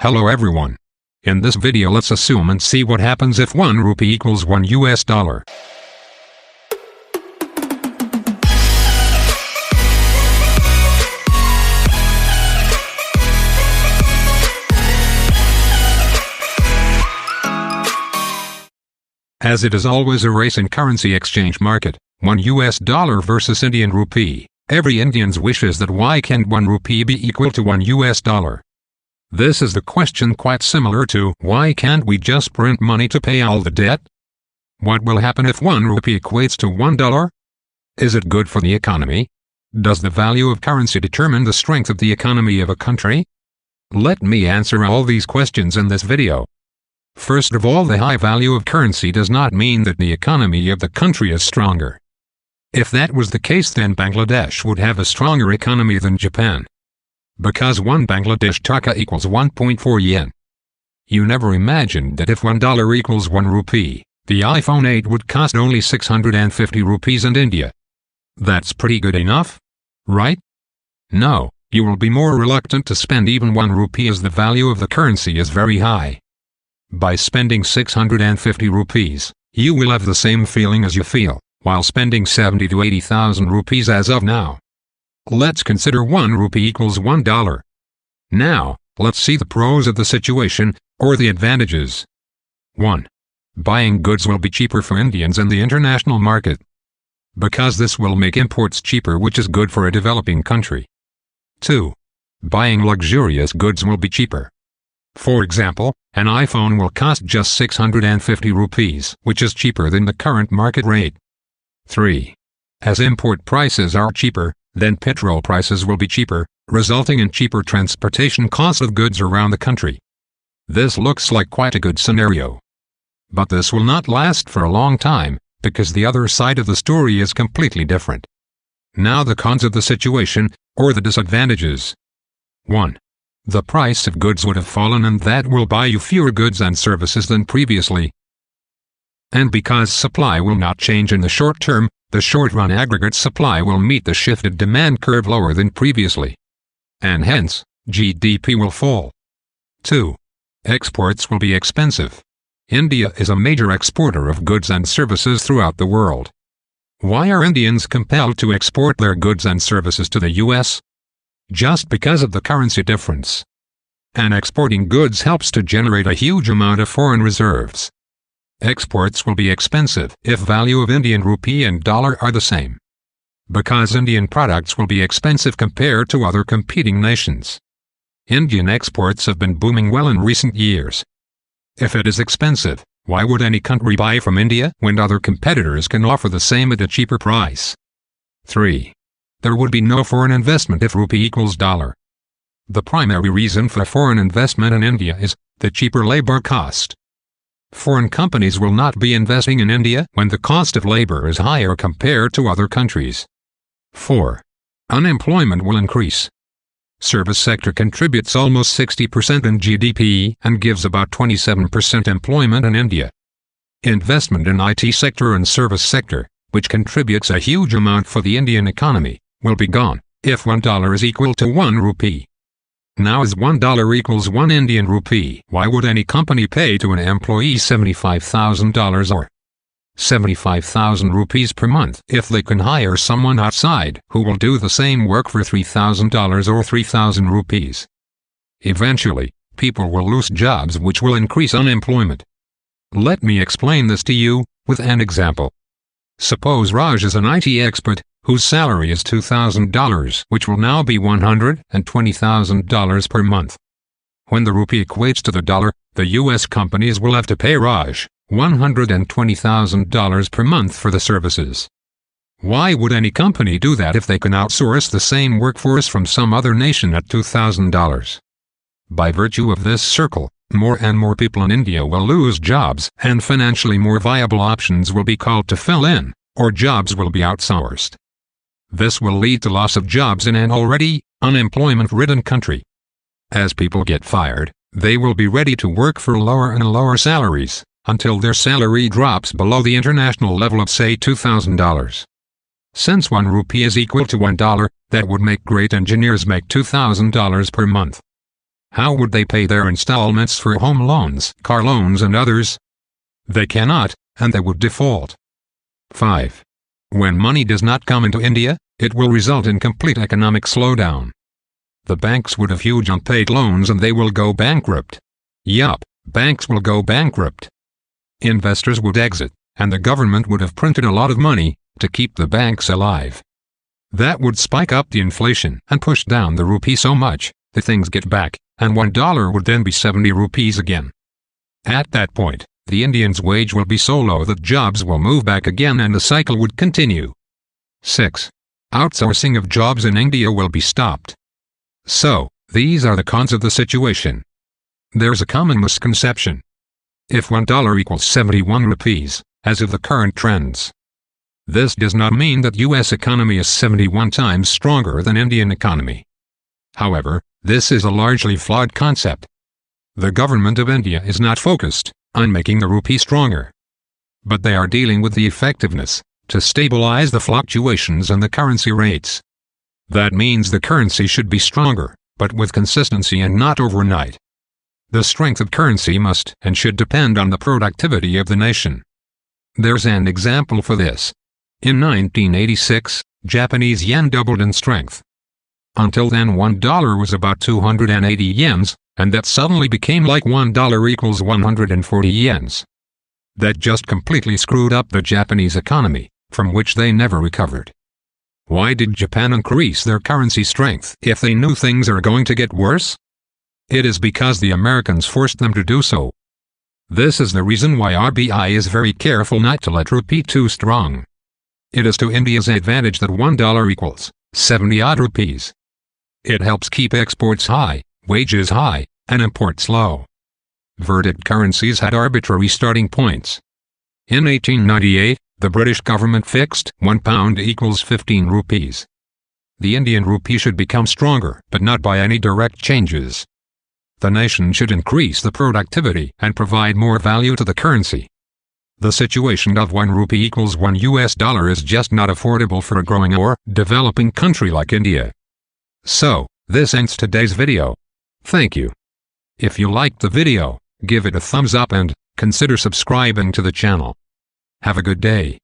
Hello everyone. In this video let's assume and see what happens if 1 rupee equals $1. As it is always a race in currency exchange market, $1 versus Indian rupee, every Indian's wish is that why can't 1 rupee be equal to $1? This is the question quite similar to why can't we just print money to pay all the debt? What will happen if 1 rupee equates to $1? Is it good for the economy? Does the value of currency determine the strength of the economy of a country? Let me answer all these questions in this video. First of all, the high value of currency does not mean that the economy of the country is stronger. If that was the case, then Bangladesh would have a stronger economy than Japan. Because 1 Bangladesh taka equals 1.4 yen. You never imagined that if $1 equals 1 rupee, the iPhone 8 would cost only 650 rupees in India. That's pretty good enough, right? No, you will be more reluctant to spend even 1 rupee as the value of the currency is very high. By spending 650 rupees, you will have the same feeling as you feel while spending 70 to 80,000 rupees as of now. Let's consider 1 rupee equals $1. Now, let's see the pros of the situation, or the advantages. 1. Buying goods will be cheaper for Indians in the international market. Because this will make imports cheaper, which is good for a developing country. 2. Buying luxurious goods will be cheaper. For example, an iPhone will cost just 650 rupees, which is cheaper than the current market rate. 3. As import prices are cheaper, then petrol prices will be cheaper, resulting in cheaper transportation costs of goods around the country. This looks like quite a good scenario. But this will not last for a long time, because the other side of the story is completely different. Now the cons of the situation, or the disadvantages. 1. The price of goods would have fallen, and that will buy you fewer goods and services than previously. And because supply will not change in the short term, the short-run aggregate supply will meet the shifted demand curve lower than previously. And hence, GDP will fall. 2. Exports will be expensive. India is a major exporter of goods and services throughout the world. Why are Indians compelled to export their goods and services to the US? Just because of the currency difference. And exporting goods helps to generate a huge amount of foreign reserves. Exports will be expensive if value of Indian rupee and dollar are the same. Because Indian products will be expensive compared to other competing nations. Indian exports have been booming well in recent years. If it is expensive, why would any country buy from India when other competitors can offer the same at a cheaper price? 3. There would be no foreign investment if rupee equals dollar. The primary reason for foreign investment in India is the cheaper labor cost. Foreign companies will not be investing in India when the cost of labor is higher compared to other countries. 4. Unemployment will increase. Service sector contributes almost 60% in GDP and gives about 27% employment in India. Investment in IT sector and service sector, which contributes a huge amount for the Indian economy, will be gone if $1 is equal to 1 rupee. Now as $1 equals 1 Indian rupee, why would any company pay to an employee $75,000 or 75,000 rupees per month if they can hire someone outside who will do the same work for $3,000 or 3,000 rupees? Eventually, people will lose jobs, which will increase unemployment. Let me explain this to you with an example. Suppose Raj is an IT expert whose salary is $2,000, which will now be $120,000 per month. When the rupee equates to the dollar, the US companies will have to pay Raj $120,000 per month for the services. Why would any company do that if they can outsource the same workforce from some other nation at $2,000? By virtue of this circle, more and more people in India will lose jobs, and financially more viable options will be called to fill in, or jobs will be outsourced. This will lead to loss of jobs in an already unemployment-ridden country. As people get fired, they will be ready to work for lower and lower salaries, until their salary drops below the international level of say $2,000. Since 1 rupee is equal to $1, that would make great engineers make $2,000 per month. How would they pay their installments for home loans, car loans and others? They cannot, and they would default. 5. When money does not come into India, it will result in complete economic slowdown. The banks would have huge unpaid loans and they will go bankrupt. Yup, banks will go bankrupt. Investors would exit, and the government would have printed a lot of money to keep the banks alive. That would spike up the inflation and push down the rupee so much that things get back, and $1 would then be 70 rupees again. At that point, the Indian's wage will be so low that jobs will move back again and the cycle would continue. 6. Outsourcing of jobs in India will be stopped. So, these are the cons of the situation. There's a common misconception. If $1 equals 71 rupees, as of the current trends. This does not mean that US economy is 71 times stronger than Indian economy. However, this is a largely flawed concept. The government of India is not focused on making the rupee stronger. But they are dealing with the effectiveness to stabilize the fluctuations in the currency rates. That means the currency should be stronger, but with consistency and not overnight. The strength of currency must and should depend on the productivity of the nation. There's an example for this. In 1986, Japanese yen doubled in strength. Until then $1 was about 280 yens, and that suddenly became like $1 equals 140 yens. That just completely screwed up the Japanese economy, from which they never recovered. Why did Japan increase their currency strength if they knew things are going to get worse? It is because the Americans forced them to do so. This is the reason why RBI is very careful not to let rupee too strong. It is to India's advantage that $1 equals 70 odd rupees. It helps keep exports high, wages high, and imports low. Verdict currencies had arbitrary starting points. In 1898, the British government fixed £1 equals 15 rupees. The Indian rupee should become stronger, but not by any direct changes. The nation should increase the productivity and provide more value to the currency. The situation of 1 rupee equals $1 is just not affordable for a growing or developing country like India. So, this ends today's video. Thank you. If you liked the video, give it a thumbs up and consider subscribing to the channel. Have a good day.